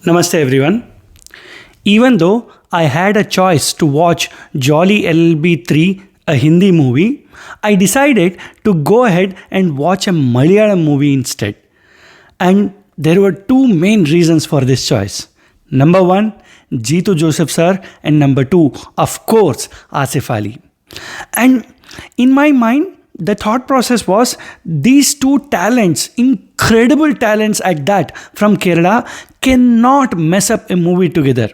Namaste everyone. Even though I had a choice to watch Jolly LLB 3, a Hindi movie, I decided to go ahead and watch a Malayalam movie instead. And there were two main reasons for this choice. Number one, Jeethu Joseph sir, and number two, of course, Asif Ali. And in my mind, the thought process was these two talents, incredible talents at that, from Kerala, cannot mess up a movie together.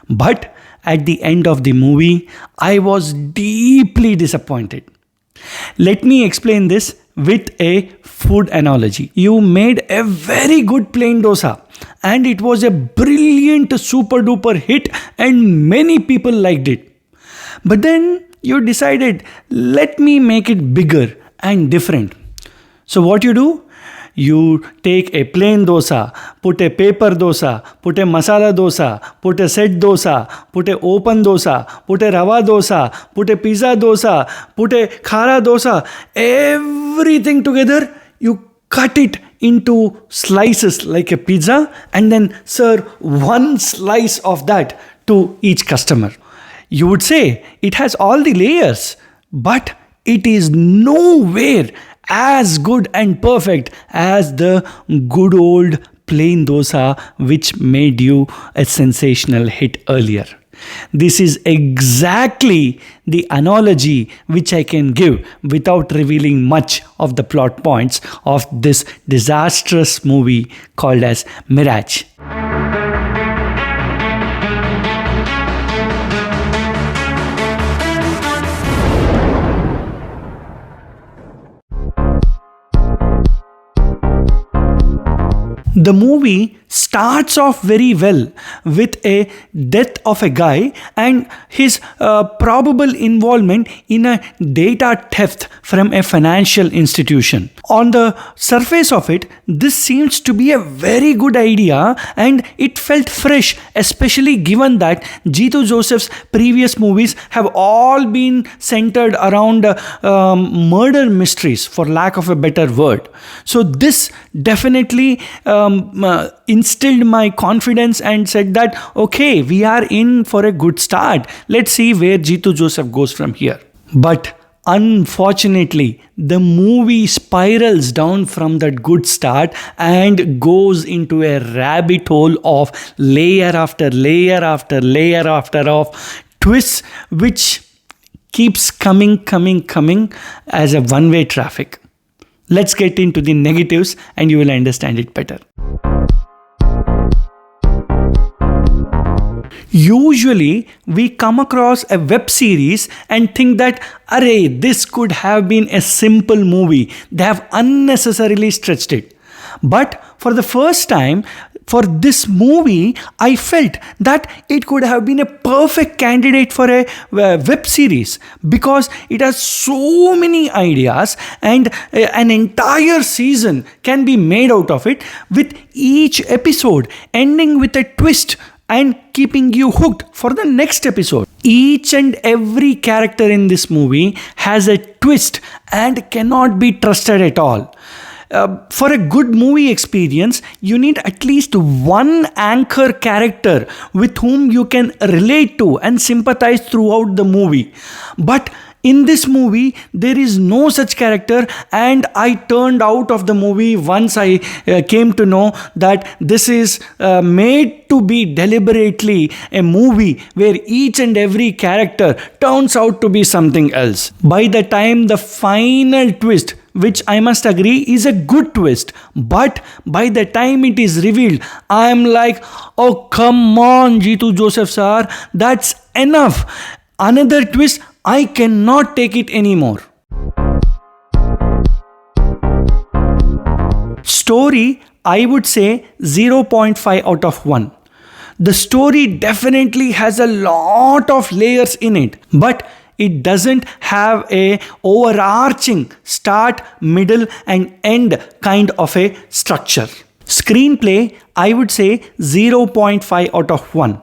But at the end of the movie, I was deeply disappointed. Let me explain this with a food analogy. You made a very good plain dosa and it was a brilliant super duper hit and many people liked it. But then you decided, let me make it bigger and different. So what you do? You take a plain dosa, put a paper dosa, put a masala dosa, put a set dosa, put a open dosa, put a rava dosa, put a pizza dosa, put a khara dosa, everything together, you cut it into slices like a pizza and then serve one slice of that to each customer. You would say it has all the layers, but it is nowhere as good and perfect as the good old plain dosa which made you a sensational hit earlier. This is exactly the analogy which I can give without revealing much of the plot points of this disastrous movie called as Mirage. The movie starts off very well with a death of a guy and his probable involvement in a data theft from a financial institution. On the surface of it, this seems to be a very good idea and it felt fresh, especially given that Jeethu Joseph's previous movies have all been centered around murder mysteries, for lack of a better word. So this definitely instilled my confidence and said that, okay, we are in for a good start. Let's see where Jeethu Joseph goes from here. But unfortunately, the movie spirals down from that good start and goes into a rabbit hole of layer after layer after layer after of twists which keeps coming as a one-way traffic. Let's get into the negatives and you will understand it better. Usually, we come across a web series and think that, array, this could have been a simple movie. They have unnecessarily stretched it. But for the first time, for this movie, I felt that it could have been a perfect candidate for a web series because it has so many ideas and an entire season can be made out of it, with each episode ending with a twist and keeping you hooked for the next episode. Each and every character in this movie has a twist and cannot be trusted at all. For a good movie experience, you need at least one anchor character with whom you can relate to and sympathize throughout the movie. But in this movie, there is no such character, and I turned out of the movie once I came to know that this is made to be deliberately a movie where each and every character turns out to be something else. By the time the final twist, which I must agree is a good twist, but by the time it is revealed, I am like, oh come on Jeethu Joseph sir, that's enough. Another twist, I cannot take it anymore. Story, I would say 0.5 out of 1. The story definitely has a lot of layers in it, but it doesn't have a overarching start, middle and end kind of a structure. Screenplay, I would say 0.5 out of 1.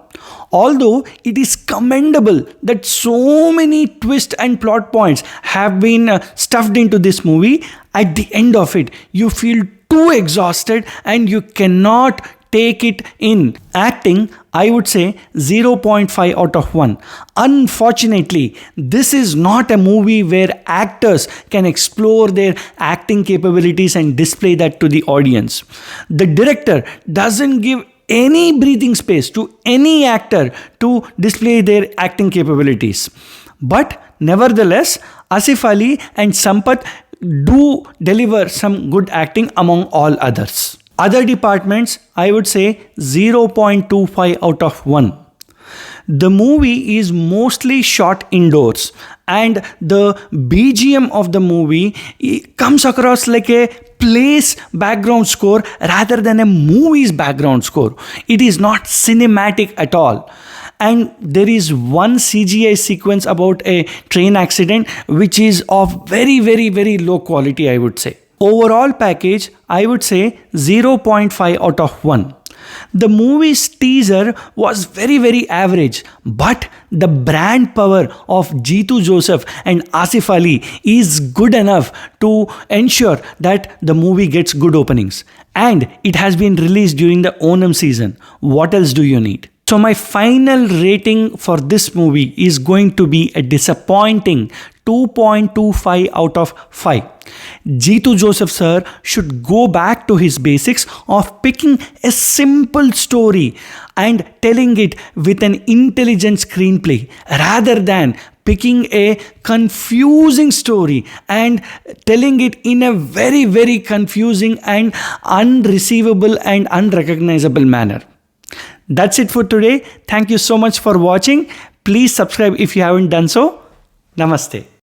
Although it is commendable that so many twists and plot points have been stuffed into this movie, at the end of it, you feel too exhausted and you cannot take it in. Acting, I would say 0.5 out of 1. Unfortunately, this is not a movie where actors can explore their acting capabilities and display that to the audience. The director doesn't give any breathing space to any actor to display their acting capabilities. But nevertheless, Asif Ali and Sampath do deliver some good acting among all others. Other departments, I would say 0.25 out of 1. The movie is mostly shot indoors, and the BGM of the movie comes across like a play's background score rather than a movie's background score. It is not cinematic at all. And there is one CGI sequence about a train accident which is of very, very, very low quality, I would say. Overall package, I would say 0.5 out of 1. The movie's teaser was very, very average, but the brand power of Jeethu Joseph and Asif Ali is good enough to ensure that the movie gets good openings. And it has been released during the Onam season. What else do you need? So my final rating for this movie is going to be a disappointing 2.25 out of 5. Jeethu Joseph sir should go back to his basics of picking a simple story and telling it with an intelligent screenplay rather than picking a confusing story and telling it in a very, very confusing and unreceivable and unrecognizable manner. That's it for today. Thank you so much for watching. Please subscribe if you haven't done so. Namaste.